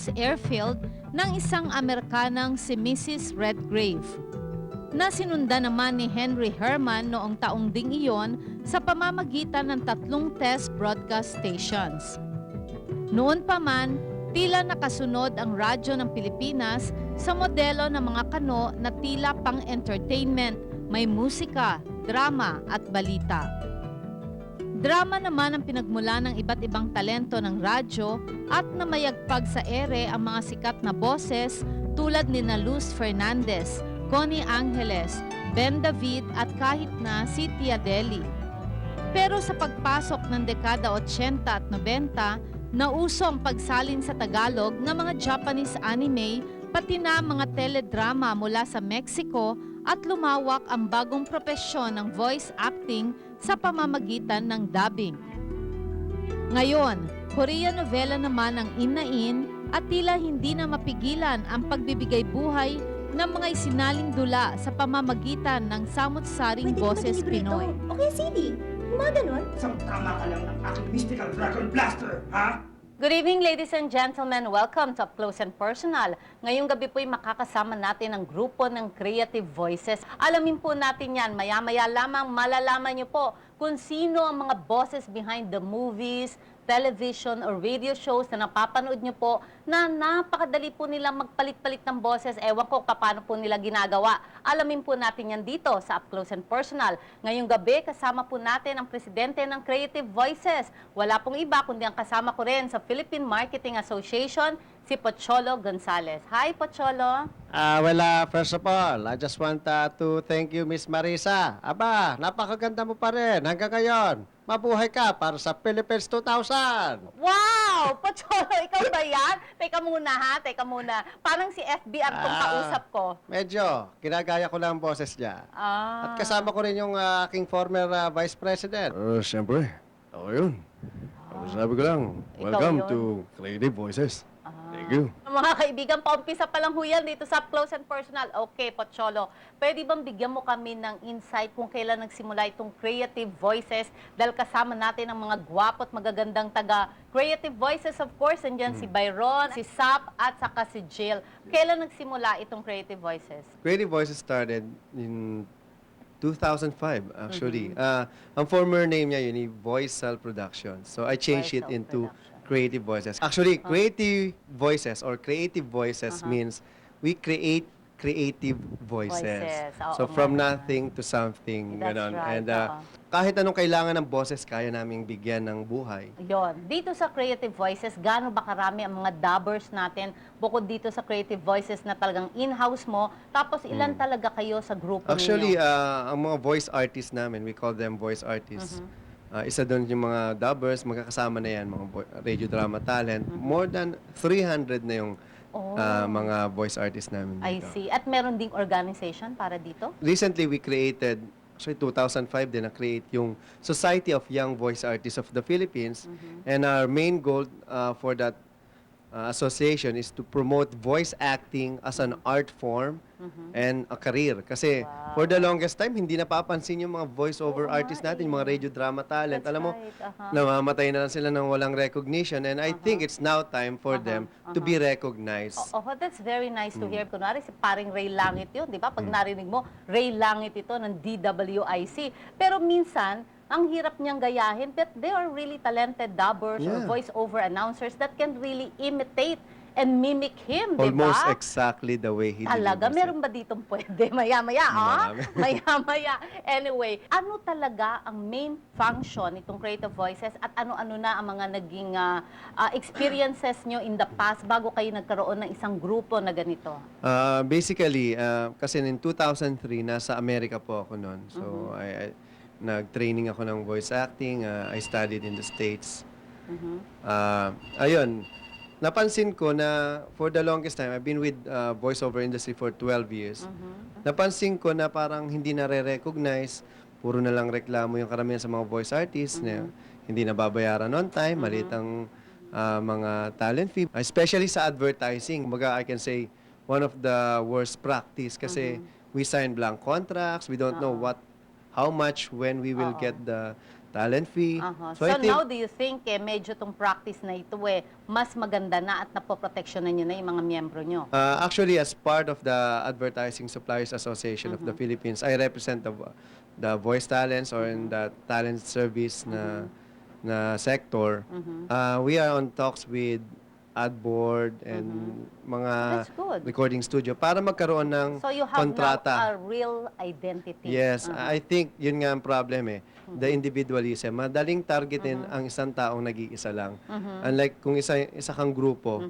Dallas Airfield ng isang Amerikanang si Mrs. Redgrave, na sinundan naman ni Henry Herman noong taong ding iyon sa pamamagitan ng 3 test broadcast stations. Noon pa man, tila nakasunod ang radyo ng Pilipinas sa modelo ng mga kano na tila pang-entertainment, may musika, drama at balita. Drama naman ang pinagmula ng iba't ibang talento ng radyo at namayagpag sa ere ang mga sikat na boses tulad ni Luz Fernandez, Connie Angeles, Ben David at kahit na si Tia Deli. Pero sa pagpasok ng dekada 80 at 90, nauso ang pagsalin sa Tagalog ng mga Japanese anime pati na mga teledrama mula sa Mexico at lumawak ang bagong propesyon ng voice acting sa pamamagitan ng dubbing. Ngayon, Korean novela naman ang in at tila hindi na mapigilan ang pagbibigay buhay ng mga isinaling dula sa pamamagitan ng samut-saring boses Pinoy. Okay, CD. Mga ganon. Isang tama ka lang ng aking mystical dragon blaster, ha? Good evening, ladies and gentlemen. Welcome to Up Close and Personal. Ngayong gabi po'y makakasama natin ang grupo ng Creative Voices. Alamin po natin yan. Maya-maya lamang malalaman niyo po kung sino ang mga bosses behind the movies, television or radio shows na napapanood nyo po na napakadali po nilang magpalit-palit ng boses. Ewan ko paano po nila ginagawa. Alamin po natin yan dito sa Up Close and Personal. Ngayong gabi, kasama po natin ang presidente ng Creative Voices. Wala pong iba kundi ang kasama ko rin sa Philippine Marketing Association, si Pocholo Gonzales. Hi, Pocholo. First of all, I just want to thank you, Miss Marisa. Aba, napakaganda mo pa rin hanggang ngayon. Mabuhay ka para sa Philippines 2000. Wow! Pocholo, ikaw ba yan? Teka muna ha, teka muna. Parang si FBR tong kausap ko. Medyo, kinagaya ko lang ang boses niya. Ah. At kasama ko rin yung aking former Vice President. Siyempre. Ako yun. Sabi ko lang, Ikaw welcome yun. to Creative Voices. Thank you. Mga kaibigan, paumpisa pa lang ho yan dito sa Up Close and Personal. Okay, Pocholo, pwede bang bigyan mo kami ng insight kung kailan nagsimula itong Creative Voices? Dahil kasama natin ang mga gwapo at magagandang taga Creative Voices, of course. Nandiyan si Byron, si Sap, at saka si Jill. Kailan nagsimula itong Creative Voices? Creative Voices started in 2005, actually. Ang former name niya yun, Voice Cell Productions. So I changed Voice it Cell into Productions. Creative Voices. Actually, Creative Voices or Creative Voices means we create creative voices. Oo So nga from naman. nothing to something, That's ganon. right, And oo. kahit anong kailangan ng boses, kaya naming bigyan ng buhay. Yon. Dito sa Creative Voices, gaano ba karami ang mga dubbers natin bukod dito sa Creative Voices na talagang in-house mo? Tapos ilan talaga kayo sa grupo Actually, ninyo? ang mga voice artists namin, we call them voice artists. Isa doon yung mga dubbers, magkakasama na yan, mga radio drama talent. More than 300 na yung mga voice artists namin I dito. see. At meron ding organization para dito? Recently, we created, actually 2005 din, na-create yung Society of Young Voice Artists of the Philippines. And our main goal for that association is to promote voice acting as an art form and a career. Kasi for the longest time, hindi napapansin yung mga voice-over artists natin, yung mga radio drama talent. That's Alam mo, right, namamatay na lang sila ng walang recognition. And I think it's now time for them to be recognized. Oh, that's very nice to hear. Kunwari, si paring Ray Langit yun, di ba? Pag narinig mo, Ray Langit ito ng DWIC. Pero minsan, ang hirap niyang gayahin, but they are really talented dubbers or Yeah. voice-over announcers that can really imitate and mimic him, di ba? Almost exactly the way he Talaga? delivers it. Meron ba ditong pwede? Maya-maya, Marami. Maya-maya. Anyway, ano talaga ang main function nitong Creative Voices at ano-ano na ang mga naging experiences nyo in the past bago kayo nagkaroon ng isang grupo na ganito? Basically, kasi in 2003, nasa Amerika po ako noon. So, nag-training ako ng voice acting. I studied in the States. Ayun, napansin ko na for the longest time, I've been with voiceover industry for 12 years. Napansin ko na parang hindi nare-recognize, puro na lang reklamo yung karamihan sa mga voice artists na hindi nababayaran on time, maliit ang mga talent fee. Especially sa advertising, I can say one of the worst practice kasi we sign blank contracts, we don't know how much, when we will get talent fee. So, I think, now, do you think medyo tong practice na ito mas maganda na at napoproteksyonan nyo na yung mga miyembro nyo? actually, as part of the Advertising Suppliers Association of the Philippines, I represent the voice talents or in the talent service na sector. We are on talks with ad board and mga That's good. recording studio para magkaroon ng So, you have kontrata. now a real identity. Yes, I think yun nga ang problem the individualism. Madaling targetin ang isang taong nag-iisa lang. Unlike kung isa kang grupo,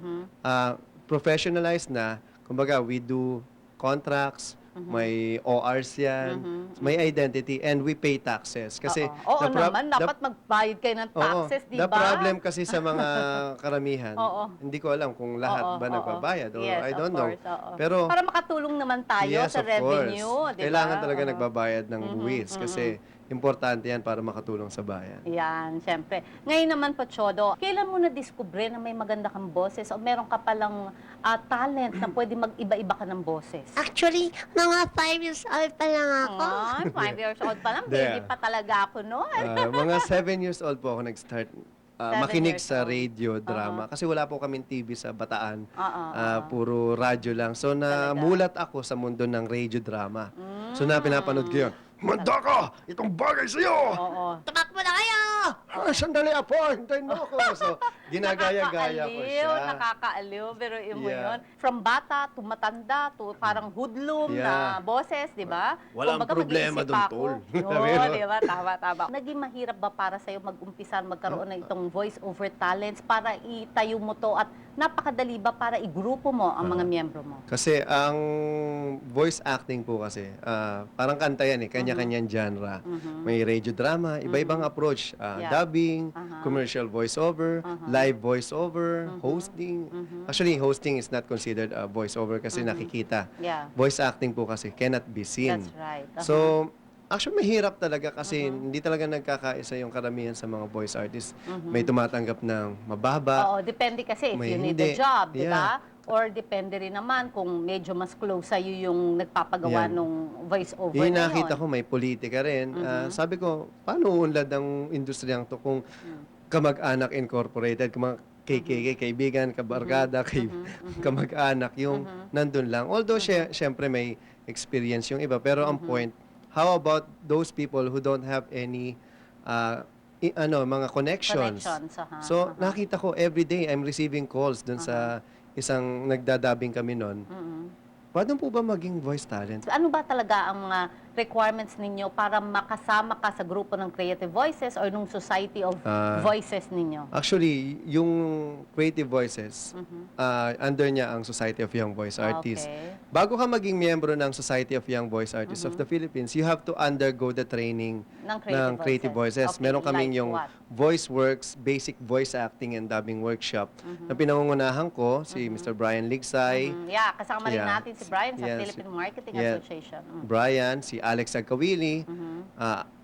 professionalized na, kumbaga we do contracts, may ORs yan, may identity, and we pay taxes. Kasi Oo the prob- naman, the- dapat magbayad kayo ng taxes, di ba? The problem kasi sa mga karamihan, Oo. hindi ko alam kung lahat ba nagbabayad or Yes, I of don't know. course, oo. Pero para makatulong naman tayo yes, sa of revenue, course. di ba? Kailangan talaga Oo. nagbabayad ng buwis kasi importante yan para makatulong sa bayan. Yan, syempre. Ngayon naman, Pochodo, kailan mo na-discover na may maganda kang boses o meron ka palang talent na pwede mag-iba-iba ka ng boses? Actually, mga 5 years old pa lang ako. Ay, 5 years old pa lang, baby Yeah. pa talaga ako noon. Mga 7 years old po ako nag-start 7 makinig years sa old. radio drama. Kasi wala po kaming TV sa Bataan. Oo. Puro radyo lang. So, namulat ako sa mundo ng radio drama. So, pinapanood ko yun. Manda ka! Itong bagay sa'yo! Oo. Tumakbo na kayo! Sandali po, hintayin mo ako. So, ginagaya-gaya ko siya. Nakakaaliw, pero mo Yeah. yun. From bata to matanda to parang hoodlum Yeah. na boses, di ba? Walang Kumbaga, problema mag-iisip dun, ako. tol. Oo, di ba? Tama. Naging mahirap ba para sa'yo mag-umpisa magkaroon ng itong voice-over talents para itayo mo to at napakadali ba para igrupo mo ang mga miyembro mo? Kasi ang voice acting po kasi, parang kanta yan kanya-kanyang genre. May radio drama, iba-ibang approach. Yeah. Dubbing, commercial voiceover, live voiceover, hosting. Actually, hosting is not considered a voiceover kasi nakikita. Yeah. Voice acting po kasi cannot be seen. That's right. So, actually mahirap talaga kasi hindi talaga nagkakaisa yung karamihan sa mga voice artists. May tumatanggap ng mababa. Oo, depende kasi if May you need hindi. a job, di Yeah. ba? Or depende rin naman kung medyo mas close sa'yo yung nagpapagawa Yan. nung voice-over Yung na nakita yun. ko may politika rin. Sabi ko, paano uunlad ang industriyang to kung kamag-anak incorporated, kung mga KKK, kaibigan, kabarkada, kamag-anak, yung nandun lang. Although, syempre may experience yung iba. Pero ang point, how about those people who don't have any mga connections? So, nakita ko every day I'm receiving calls dun sa isang nagdadabing kami nun. Paano po ba maging voice talent? Ano ba talaga ang mga requirements ninyo para makasama ka sa grupo ng Creative Voices or nung Society of Voices ninyo? Actually, yung Creative Voices, under niya ang Society of Young Voice Artists. Okay. Bago ka maging miyembro ng Society of Young Voice Artists of the Philippines, you have to undergo the training Ng Creative Voices. Okay, Meron kaming like yung what? Voice Works, Basic Voice Acting and Dubbing Workshop na pinangungunahan ko, si Mr. Brian Ligsay, Yeah, kasama rin Yeah. natin si Brian sa Yes. Philippine Marketing Yeah. Association. Brian, si Alex Agkawili,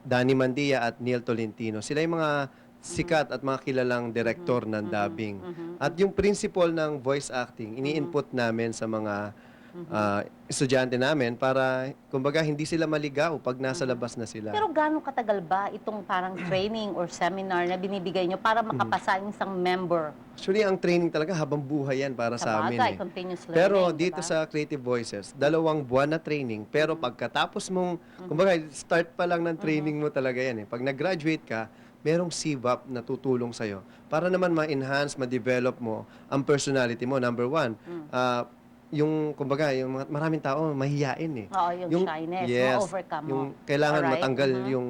Danny Mandia at Neil Tolentino. Sila yung mga sikat at mga kilalang direktor ng dubbing. At yung principle ng voice acting, ini-input namin sa mga estudyante namin para, kumbaga, hindi sila maligaw pag nasa labas na sila. Pero gano'ng katagal ba itong parang training or seminar na binibigay nyo para makapasa ang isang member? Actually, ang training talaga habang buhay yan para sa amin. bagay, continuous learning, Pero di dito ba? sa Creative Voices, 2 buwan na training. Pero pagkatapos mong, kumbaga, start pa lang ng training mo talaga yan. Pag nag-graduate ka, merong CVAP na tutulong sa'yo para naman ma-enhance, ma-develop mo ang personality mo. Number 1, yung, kumbaga, yung maraming tao mahihiyain Oo, yung shyness, yes, ma-overcome mo. yung kailangan Alright, matanggal yung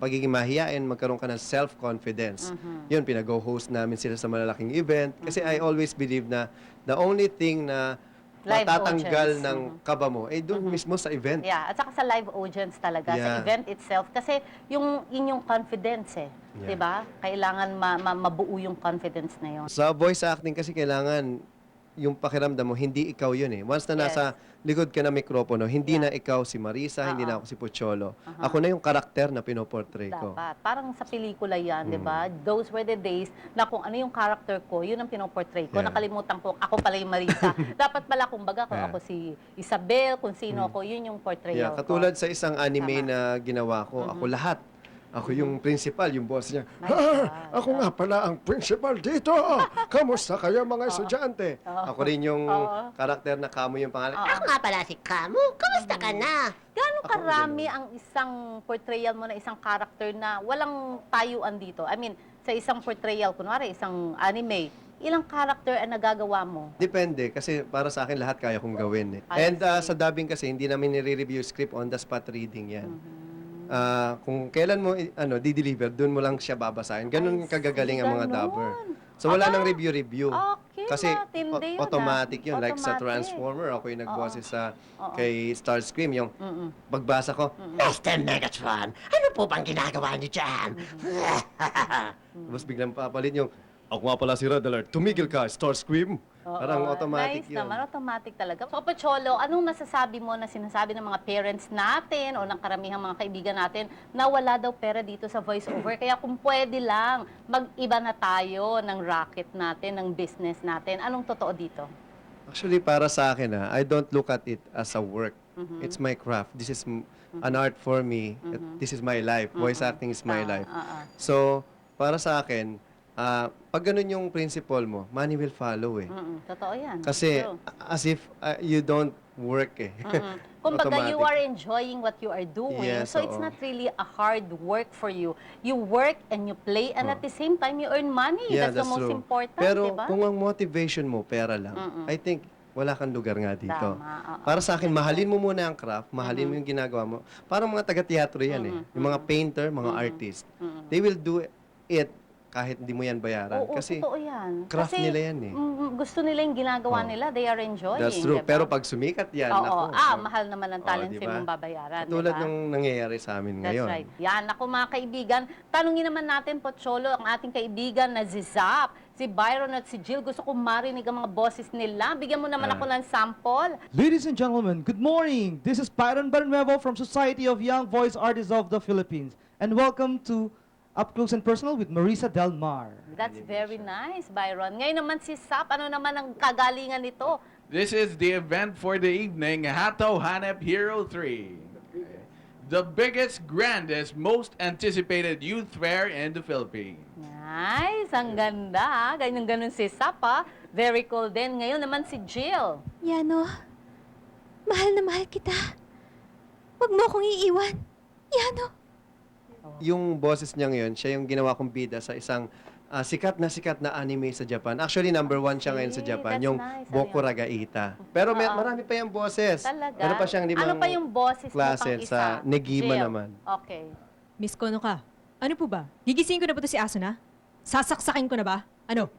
pagiging mahihiyain, magkaroon ka ng self-confidence. Yun, pinag-host namin sila sa malalaking event. Kasi I always believe na the only thing na Live matatanggal audience. ng kaba mo, doon mismo sa event. Yeah, at saka sa live audience talaga, sa Yeah. event itself. Kasi yung inyong confidence Yeah. 'di ba? Kailangan mabuo yung confidence na yun. Sa voice acting kasi kailangan yung pakiramdam mo, hindi ikaw yun Once na nasa likod ka ng mikropono, hindi na ikaw si Marisa, hindi na ako si Pocholo. Ako na yung karakter na pinoportray ko. Dapat. Parang sa pelikula yan, di Mm. ba? Those were the days na kung ano yung character ko, yun ang pinoportray ko. Yeah. Nakalimutan ko, ako pala yung Marisa. Dapat pala, kumbaga, kung Yeah. ako si Isabel, kung sino ako, yun yung portrayal Yeah, katulad ko. sa isang anime Tama. na ginawa ko, ako lahat. Ako yung principal, yung boss niya. My God. Ako nga pala ang principal dito. Kamusta kayo mga estudyante? Ako rin yung karakter na Kamo yung pangalan. Ako nga pala si Kamu. Kamusta ka na? Gaano Ako, karami ang isang portrayal mo na isang character na walang tayuan dito? I mean, sa isang portrayal, kunwari, isang anime, ilang character ang nagagawa mo? Depende, kasi para sa akin lahat kaya kong gawin. I And see. sa dubbing kasi, hindi namin nire-review script on the spot reading yan. Mm-hmm. Kung kailan mo di-deliver, doon mo lang siya babasahin. Ganun I see, kagagaling ang mga ganun. dubber. So wala nang review-review. Okay, Kasi matindi yun, automatic yun. Like sa Automatic. Transformer, ako yung nagboses sa Oo. kay Starscream. Yung pagbasa ko, Mr. Megatron, ano po bang ginagawa niyo dyan? tapos biglang papalit yung, ako nga pala si Red Alert, tumigil ka, Starscream. Parang automatic nice yun. naman, automatic talaga. So, Pocholo, anong masasabi mo na sinasabi ng mga parents natin o ng karamihang mga kaibigan natin na wala daw pera dito sa voiceover? Kaya kung pwede lang, mag-iba na tayo ng racket natin, ng business natin. Anong totoo dito? Actually, para sa akin, I don't look at it as a work. Mm-hmm. It's my craft. This is an art for me. This is my life. Voice acting is my life. So, para sa akin, pag ganun yung principle mo, money will follow eh. Totoo yan. Kasi True. as if you don't work eh. Kumbaga, you Automatic. are enjoying what you are doing. Yes, So, it's oo. not really a hard work for you. You work and you play and at the same time, you earn money. Yeah, that's the most true. important, Pero diba? kung ang motivation mo, pera lang, I think wala kang lugar nga dito. Tama, oo. Para sa akin, mahalin mo muna ang craft, mahalin mo yung ginagawa mo. Parang mga taga-teatro yan eh. Yung mga painter, mga artist. They will do it kahit hindi mo yan bayaran. Oo, Kasi totoo yan. craft Kasi, nila yan eh. gusto nila yung ginagawa Oo. nila. They are enjoying. That's true. diba? Pero pag sumikat yan, Oo, naku. mahal naman ang Oo, talent diba? mong babayaran. Tulad diba? ng nangyayari sa amin That's ngayon. right. Yan. Ako mga kaibigan, tanungin naman natin, Pocholo, ang ating kaibigan na si Zap, si Byron at si Jill. Gusto kong marinig ang mga boses nila. Bigyan mo naman ako ng sample. Ladies and gentlemen, good morning. This is Byron Barnuevo from Society of Young Voice Artists of the Philippines. And welcome to Up Close and Personal with Marisa Del Mar. That's very nice, Byron. Ngayon naman si Zap, ano naman ang kagalingan nito? This is the event for the evening, Hato Hanep Hero 3. The biggest, grandest, most anticipated youth fair in the Philippines. Nice, ang ganda. Ganyan-ganon si Zap, ha? Very cool din. Ngayon naman si Jill. Yano, mahal na mahal kita. Huwag mo akong iiwan. Yano. Yung boses niya ngayon, siya yung ginawa kong bida sa isang sikat na anime sa Japan. Actually, number 1 siya ngayon sa Okay, Japan, that's yung nice. Ano Boku yun? Ragaita. Pero marami pa yung boses. Talaga? Meron pa siyang limang ano pa yung boses mo klase pang isa? sa Negima Jill. naman. Okay. Miss Kono ka. Ano po ba? Gigising ko na ba to si Asuna? Sasaksakin ko na ba? Ano?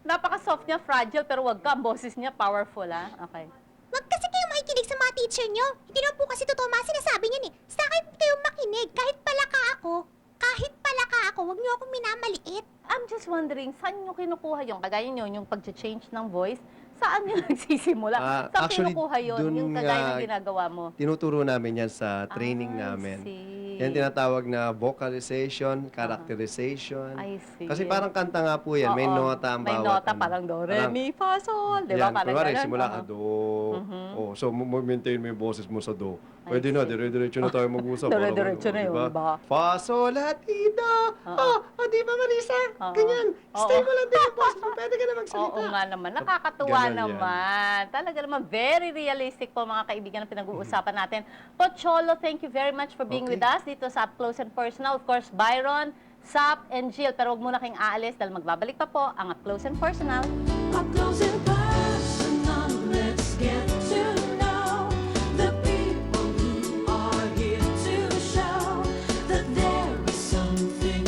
Napaka-soft niya, fragile, pero wag ka. Ang boses niya, powerful, ha? Okay. Wag kasi kayong makikinig sa mga teacher nyo. Hindi naman po kasi totoo mga sinasabi niyan eh. Sa akin kayong makinig. Kahit palaka ako, wag niyo akong minamaliit. I'm just wondering, saan nyo kinukuha yung, kagaya nyo, yung pag-change ng voice, saan nyo nagsisimula? Saan actually, kinukuha yun, dun yung kagaya nga, ng ginagawa mo? Tinuturo namin yan sa training I namin. see. Yan tinatawag na vocalization, characterization. I see. Kasi parang kanta nga po yan, may Oo. nota ang May bawat. nota, parang do, re, mi, fa, sol. Di ba? Yan, Parang kunwari, ganun. simula ka Oo. do. Oh, so, maintain mo yung boses mo sa do. I Pwede na, see. dire-diretso na tayo mag-usap. Dire-diretso na yun, diba? ba? Fa, sol, at, ida. Di ba, Marisa? Oo. Ganyan. Oo. Stay mo lang din yung boses mo. Pwede ka na magsalita. Oo nga naman. Nakakatuwa Ganun yan. naman. Talaga naman, very realistic po mga kaibigan na pinag-uusapan natin. Pocholo, thank you very much for being Okay. with us dito sa Up Close and Personal. Of course, Byron, Sap, and Jill. Pero huwag muna kayong aalis dahil magbabalik pa po ang Up Close and Personal. Up close and personal, let's get to know the people who are here to show that there is something.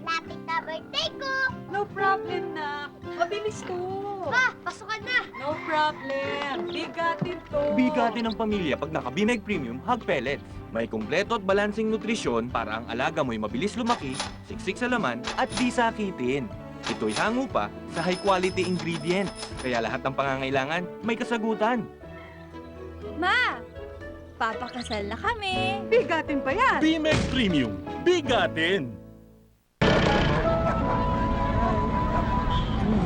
Lapit na birthday ko! No problem na. Mabilis to. Pasukan na! No No problem. Bigatin to. Bigatin ng pamilya pag naka-Bimeg Premium Hog Pellets. May kumpleto at balansing nutrisyon para ang alaga mo'y mabilis lumaki, siksik sa laman, at di sakitin. Ito'y hango pa sa high-quality ingredients, kaya lahat ng pangangailangan may kasagutan. Ma! Papakasal na kami. Bigatin pa yan. Bimeg Premium. Bigatin!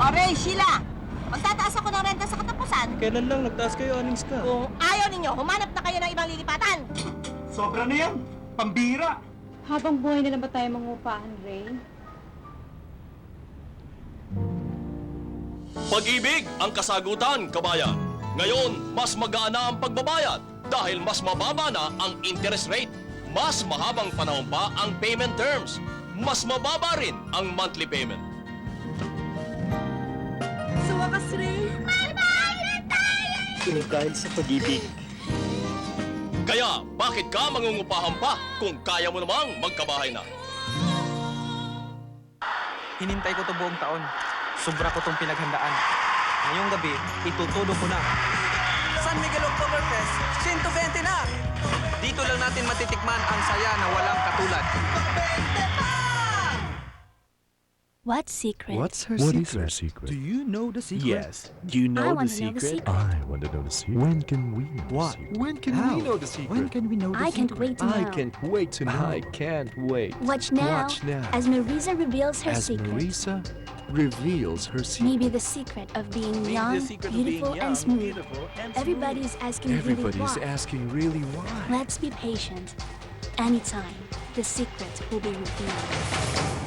Oray, Sheila! Magtataas ako ng renta sa katapusan. Kailan lang nagtaas kayo, Anings ka? Kung ayaw ninyo, humanap na kayo ng ibang lilipatan. Sobra na yan! Pambira! Habang buhay na lang ba tayo mangupahan, Ray? Pag-ibig ang kasagutan, kabayan. Ngayon, mas magaan na ang pagbabayad dahil mas mababa na ang interest rate. Mas mahabang panahon pa ang payment terms. Mas mababa rin ang monthly payment. Sa wakas, Ray. Dahil sa pag-ibig. Kaya, bakit ka mangungupahan pa kung kaya mo namang magkabahay na? Hinintay ko to buong taon. Sobra ko tong pinaghandaan. Ngayong gabi, itutudo ko na. San Miguel Oktoberfest, 120 na! Dito lang natin matitikman ang saya na walang katulad. What secret? What's her What secret? is her secret? Do you know the secret? Yes. Do you know I the wanna know the secret? secret. I want to know the secret. When can we know What? the secret? When can How? we know the secret? When can we know the I can't secret? wait to I know. can't wait to know. I can't wait. Watch now, Watch now. as Marisa reveals her As secret. Marisa reveals her secret. Maybe the secret of being young, beautiful, and smooth. Everybody's asking Everybody's really why. asking really why. Let's be patient. Anytime, the secret will be revealed.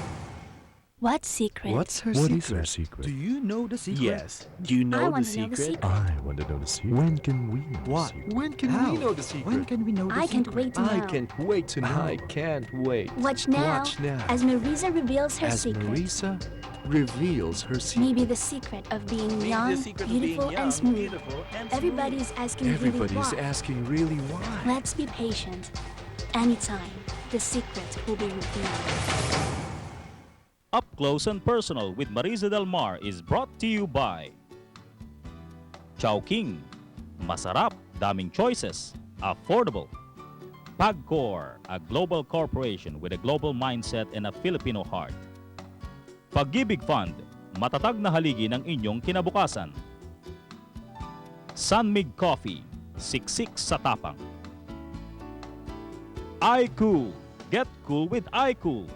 What secret? What's her What secret? is her secret? Do you know the secret? Yes. Do you I know the wanna know the secret? secret. I want to know the secret. When can we know What? the secret? When can How? we know the secret? When can we know the I can't secret? wait to I know. can't wait to know. I can't wait. Watch now, Watch now. as Marisa reveals her As secret. Marisa reveals her secret. Maybe the secret of being young, beautiful, and smooth. Everybody's asking Everybody's really why. asking really why. Let's be patient. Anytime, the secret will be revealed. Up Close and Personal with Marisa Del Mar is brought to you by Chowking. Masarap, daming choices, affordable. Pagcor, a global corporation with a global mindset and a Filipino heart. Pag-ibig Fund, matatag na haligi ng inyong kinabukasan. Sunmig Coffee, siksik sa tapang. iCool, get cool with iCool.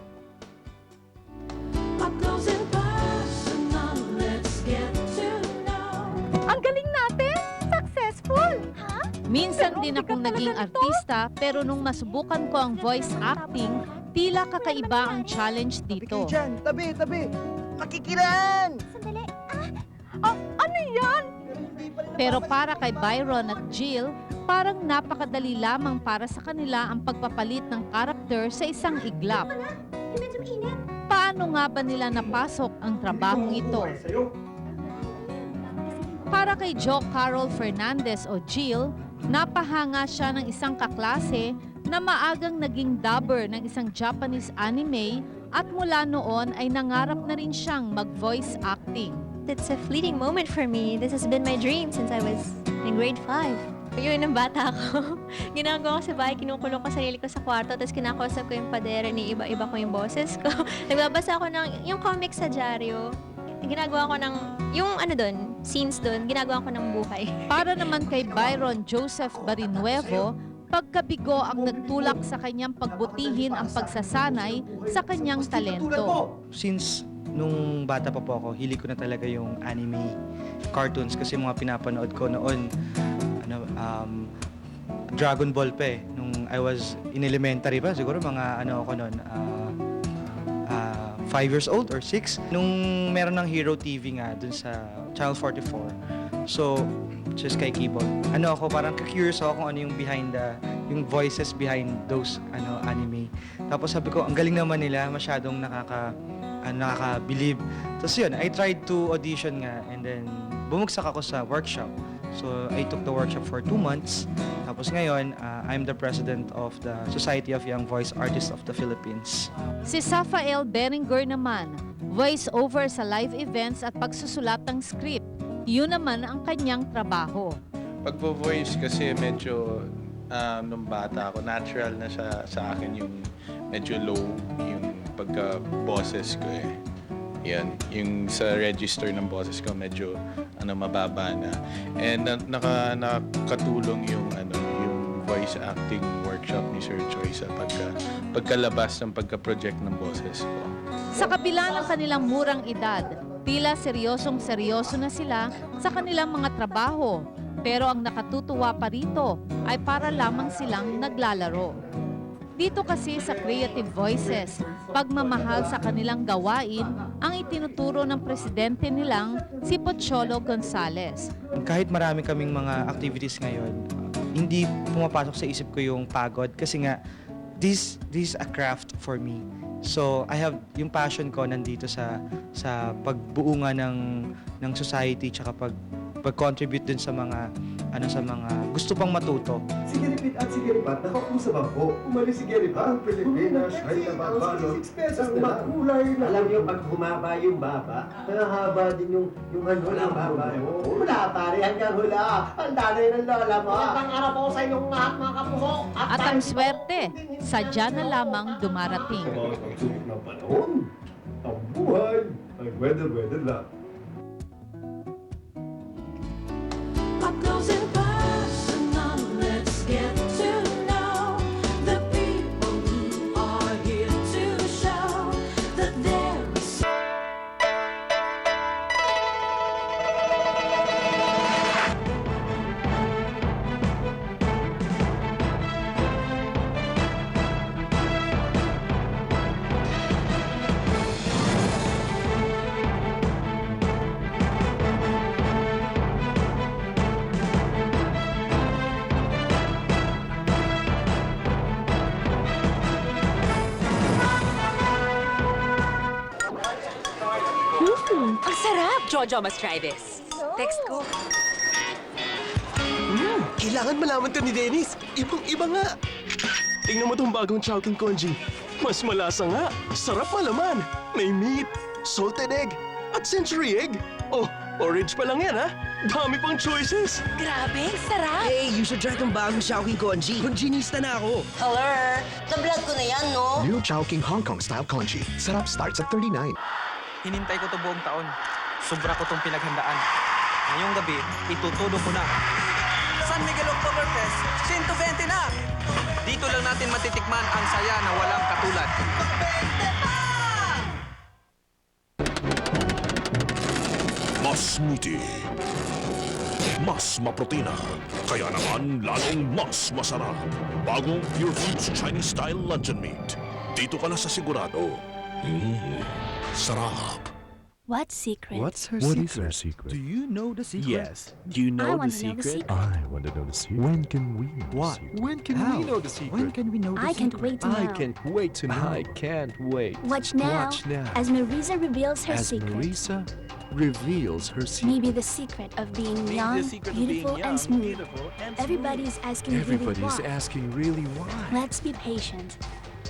Up close and personal, let's get to know. Ang galing natin! Successful! Ha? Minsan din akong naging artista pero nung masubukan ko ang voice acting, tila kakaiba ang challenge dito. Tabi, tabi! Sandali. Ano yan? Pero para kay Byron at Jill, parang napakadali lamang para sa kanila ang pagpapalit ng karakter sa isang iglap. Medyo mainit. Paano nga ba nila napasok ang trabahong ito? Para kay Jo Carol Fernandez o Jill, napahanga siya ng isang kaklase na maagang naging dubber ng isang Japanese anime at mula noon ay nangarap na rin siyang mag-voice acting. It's a fleeting moment for me. This has been my dream since I was in grade 5. Yun, ng bata ako. Ginagawa ko sa bahay, kinukulong ko sarili ko sa kwarto, tapos kinakausap ko yung padera ni iba-iba ko yung boses ko. Nagbabasa ako ng, yung comics sa dyaryo. Ginagawa ko ng, yung ano doon, scenes doon, ginagawa ko ng buhay. Para naman kay Byron Joseph Barinuevo, pagkabigo ang nagtulak sa kanyang pagbutihin ang pagsasanay sa kanyang talento. Since nung bata pa po ako, hilig ko na talaga yung anime cartoons kasi mga pinapanood ko noon, Dragon Ball pa eh. Nung I was in elementary pa, siguro mga ako noon, 5 years old or 6. Nung meron ng Hero TV nga dun sa Channel 44. So, just kay Keyboard. Ako, parang curious ako kung ano yung yung voices behind those anime. Tapos sabi ko, ang galing naman nila, masyadong nakaka-believe. Tapos yun, I tried to audition nga and then bumagsak ako sa workshop. So, I took the workshop for 2 months. Tapos ngayon, I'm the president of the Society of Young Voice Artists of the Philippines. Si Safael Berenger naman, voice-over sa live events at pagsusulat ng script. Yun naman ang kanyang trabaho. Pagpo-voice kasi medyo nung bata ako, natural na siya sa akin yung medyo low yung pagka-boses ko eh. Yan, yung sa register ng boses ko medyo mababa na. And nakatulong yung yung voice acting workshop ni Sir Choi sa pagkalabas ng pagka-project ng boses ko. Sa kabila ng kanilang murang edad, tila seryosong-seryoso na sila sa kanilang mga trabaho. Pero ang nakatutuwa pa rito ay para lamang silang naglalaro. Dito kasi sa Creative Voices, pagmamahal sa kanilang gawain ang itinuturo ng presidente nilang si Pocholo Gonzales. Kahit marami kaming mga activities ngayon, hindi pumapasok sa isip ko yung pagod kasi nga this is a craft for me. So I have yung passion ko nandito sa pagbuo nga ng society tsaka pag-contribute din sa mga gusto pang matuto. Si Geripit at si Geripat nakaupo sa bangko. Umalis si Geripat ang Pilipinas ay nababalot ng makulay na... Alam niyo, pag humaba yung baba, haba din yung ng baba. Hula, pare, hanggang hula. Ang danay ng lola mo. Magandang araw po sa inyong lahat, mga kapuso. At ang swerte, sadya na lamang dumarating. Ang sulit ng panahon, ang buhay ay weather lang. Up close and personal, let's get to know the people who are here to show that there is Ang sarap! Jojo, must try this. Text ko. Kailangan malaman to ni Dennis. Ibang-iba nga. Tingnan mo tong bagong Chowking Congee. Mas malasa nga. Sarap malaman. May meat, salted egg, at century egg. Oh, orange pa lang yan ha. Dami pang choices. Grabe, sarap! Hey, you should try tong bagong Chowking Congee. Congenista na ako. Hello? Na-vlog ko na yan, no? New Chowking Hong Kong Style Congee. Sarap starts at 39. Hinintay ko to buong taon. Sobra ko tong pinaghandaan. Ngayong gabi, itutudo ko na. San Miguel Oktoberfest, 120 na! Dito lang natin matitikman ang saya na walang katulad. Mas meaty. Mas maprotina. Kaya naman lalong mas masarap. Bagong Pure Foods Chinese Style Luncheon Meat. Dito ka na sa sigurado. Sarap. What secret? What's her What secret? is her secret? Do you know the secret? Yes. Do you I know want the to know the secret? secret. I want to know the secret. When can we know What? the secret? When can How? we know the secret? When can we know the I secret? can't wait to I know. can't wait to know. I can't wait. Watch now, Watch now. as Marisa reveals her As secret. Marisa reveals her secret. Maybe the secret of being young, beautiful, and smooth. Everybody's asking Everybody's really why. asking really why. Let's be patient.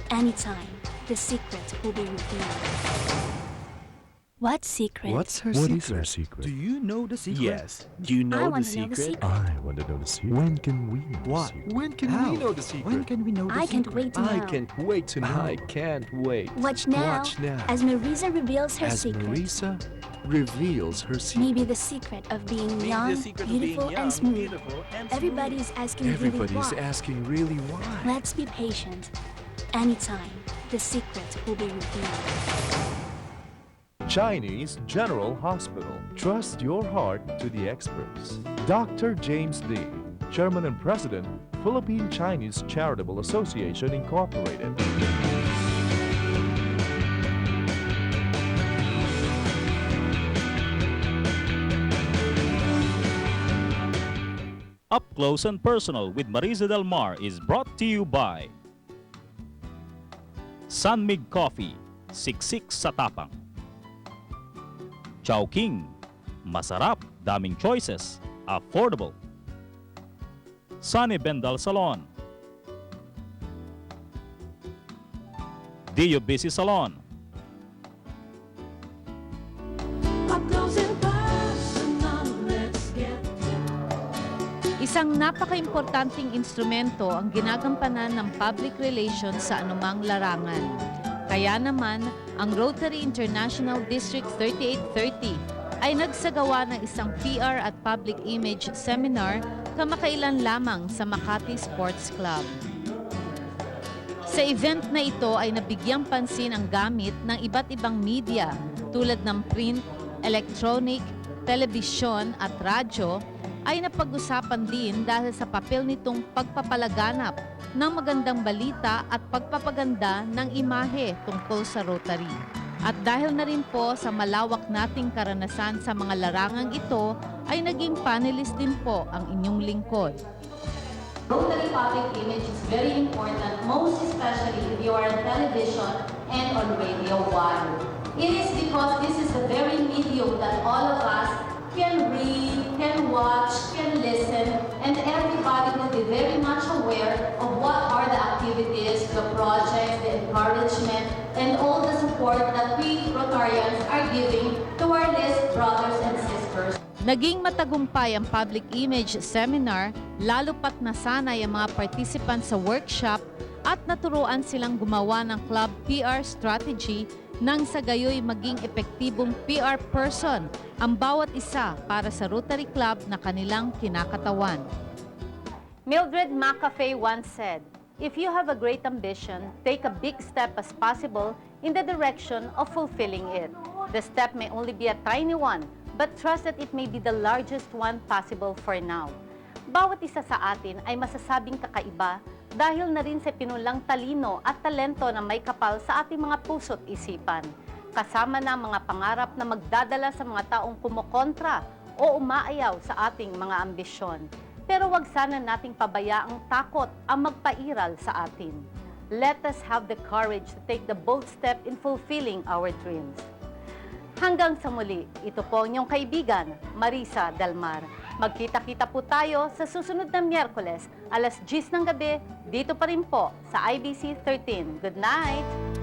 Anytime, the secret will be revealed. What secret? What's her What secret? is her secret? Do you know the secret? Yes. Do you I know the want to know the secret? secret. I want to know the secret. When can we know the What? secret? When can How? we know the secret? When can we know the I can't secret? wait to know. I can't wait to know. I can't wait. Watch now, Watch now. as Marisa reveals her As secret. Marisa reveals her secret. Maybe the secret of being young, beautiful, and smooth. Everybody's asking Everybody's really why. asking really why. Let's be patient. Anytime, the secret will be revealed. Chinese General Hospital. Trust your heart to the experts. Dr. James Lee, Chairman and President, Philippine Chinese Charitable Association Incorporated. Up Close and Personal with Marisa Del Mar is brought to you by Sunmig Coffee, Siksik sa Tapang. Chowking, masarap, daming choices, affordable. Sunny Bendal Salon. Dio Busy Salon. up close and personal. Isang napaka-importanting instrumento ang ginagampanan ng public relations sa anumang larangan. Kaya naman, ang Rotary International District 3830 ay nagsagawa ng isang PR at Public Image Seminar kamakailan lamang sa Makati Sports Club. Sa event na ito ay nabigyang pansin ang gamit ng iba't ibang media tulad ng print, electronic, telebisyon at radyo ay napag-usapan din dahil sa papel nitong pagpapalaganap ng magandang balita at pagpapaganda ng imahe tungkol sa Rotary. At dahil na rin po sa malawak nating karanasan sa mga larangang ito, ay naging panelist din po ang inyong lingkod. Rotary public image is very important, most especially if you are on television and on radio. Why? It is because this is the very medium that all of us can read, can watch, can listen, and everybody will be very much aware of what are the activities, the projects, the encouragement, and all the support that we Rotarians are giving to our list brothers and sisters. Naging matagumpay ang public image seminar, lalo pat nasanay ang mga participants sa workshop at naturuan silang gumawa ng club PR strategy nang sa gayoy maging epektibong PR person ang bawat isa para sa Rotary Club na kanilang kinakatawan. Mildred McAfee once said, "If you have a great ambition, take a big step as possible in the direction of fulfilling it. The step may only be a tiny one, but trust that it may be the largest one possible for now." Bawat isa sa atin ay masasabing kakaiba dahil na rin sa pinulang talino at talento na may kapal sa ating mga puso't isipan. Kasama na ang mga pangarap na magdadala sa mga taong kumokontra o umaayaw sa ating mga ambisyon. Pero wag sana nating pabayaang takot ang magpairal sa atin. Let us have the courage to take the bold step in fulfilling our dreams. Hanggang sa muli, ito po ang inyong kaibigan, Marisa Delmar. Magkita-kita po tayo sa susunod na Miyerkules, alas 10 ng gabi, dito pa rin po sa IBC 13. Good night!